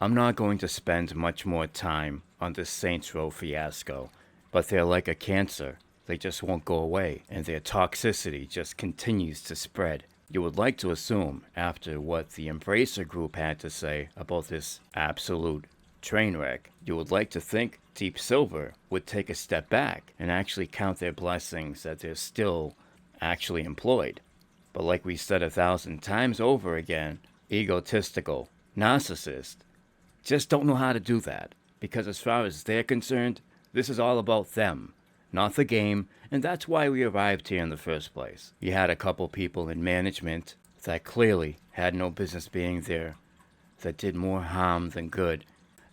I'm not going to spend much more time on this SAINTSROW fiasco, but they're like a cancer. They just won't go away, and their toxicity just continues to spread. You would like to assume, after what the Embracer Group had to say about this absolute train wreck, you would like to think DEEPSILVER would take a step back and actually count their blessings that they're still actually employed. But like we said 1,000 times over again, egotistical, narcissist, just don't know how to do that. Because as far as they're concerned, this is all about them, not the game, and that's why we arrived here in the first place. You had a couple people in management that clearly had no business being there, that did more harm than good.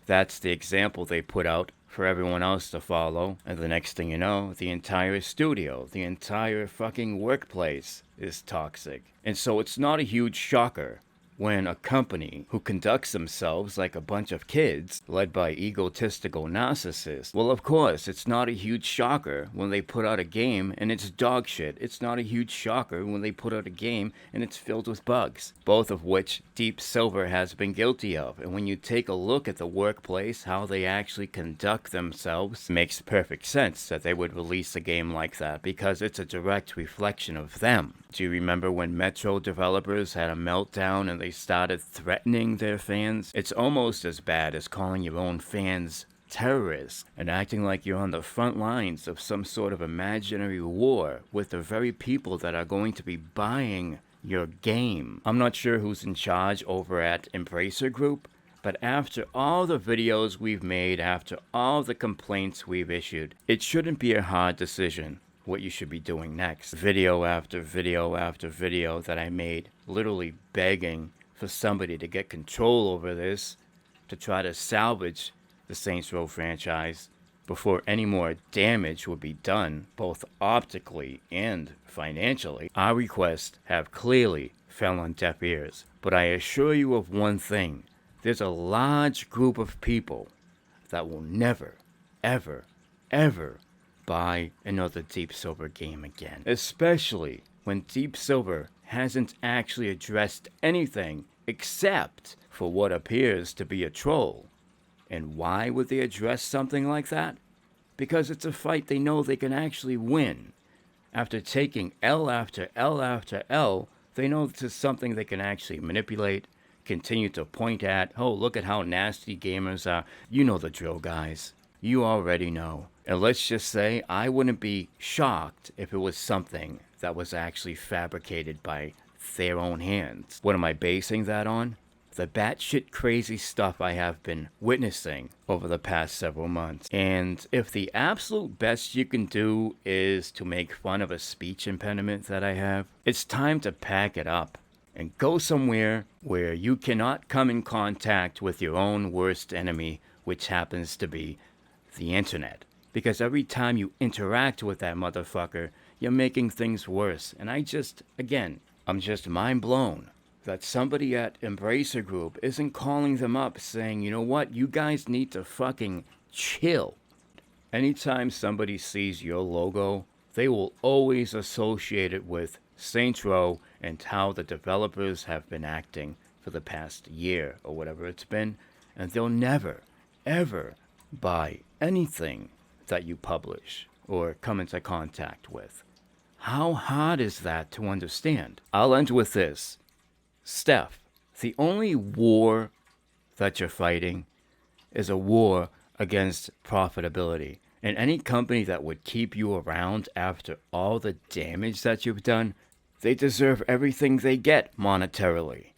That's the example they put out for everyone else to follow, and the next thing you know, the entire studio, the entire fucking workplace is toxic. And so it's not a huge shocker when a company who conducts themselves like a bunch of kids, led by egotistical narcissists, well, of course, it's not a huge shocker when they put out a game and it's dog shit. It's not a huge shocker when they put out a game and it's filled with bugs, both of which DEEPSILVER has been guilty of. And when you take a look at the workplace, how they actually conduct themselves, makes perfect sense that they would release a game like that, because it's a direct reflection of them. Do you remember when Metro developers had a meltdown and they started threatening their fans? It's almost as bad as calling your own fans terrorists and acting like you're on the front lines of some sort of imaginary war with the very people that are going to be buying your game. I'm not sure who's in charge over at EMBRACERGROUP, but after all the videos we've made, after all the complaints we've issued, it shouldn't be a hard decision what you should be doing next. Video after video after video that I made, literally begging for somebody to get control over this, to try to salvage the SAINTSROW franchise before any more damage would be done, both optically and financially. Our requests have clearly fell on deaf ears, but I assure you of one thing: there's a large group of people that will never, ever, ever buy another DEEPSILVER game again. Especially when DEEPSILVER hasn't actually addressed anything except for what appears to be a troll. And why would they address something like that? Because it's a fight they know they can actually win. After taking L after L after L, they know this is something they can actually manipulate, continue to point at. Oh, look at how nasty gamers are. You know the drill, guys. You already know. And let's just say I wouldn't be shocked if it was something that was actually fabricated by their own hands. What am I basing that on? The batshit crazy stuff I have been witnessing over the past several months. And if the absolute best you can do is to make fun of a speech impediment that I have, it's time to pack it up and go somewhere where you cannot come in contact with your own worst enemy, which happens to be the internet. Because every time you interact with that motherfucker, you're making things worse. And I'm just mind blown that somebody at Embracer Group isn't calling them up saying, you know what, you guys need to fucking chill. Anytime somebody sees your logo, they will always associate it with SAINTSROW and how the developers have been acting for the past year or whatever it's been, and they'll never, ever buy anything that you publish or come into contact with. How hard is that to understand? I'll end with this. Steph, the only war that you're fighting is a war against profitability. And any company that would keep you around after all the damage that you've done, they deserve everything they get monetarily.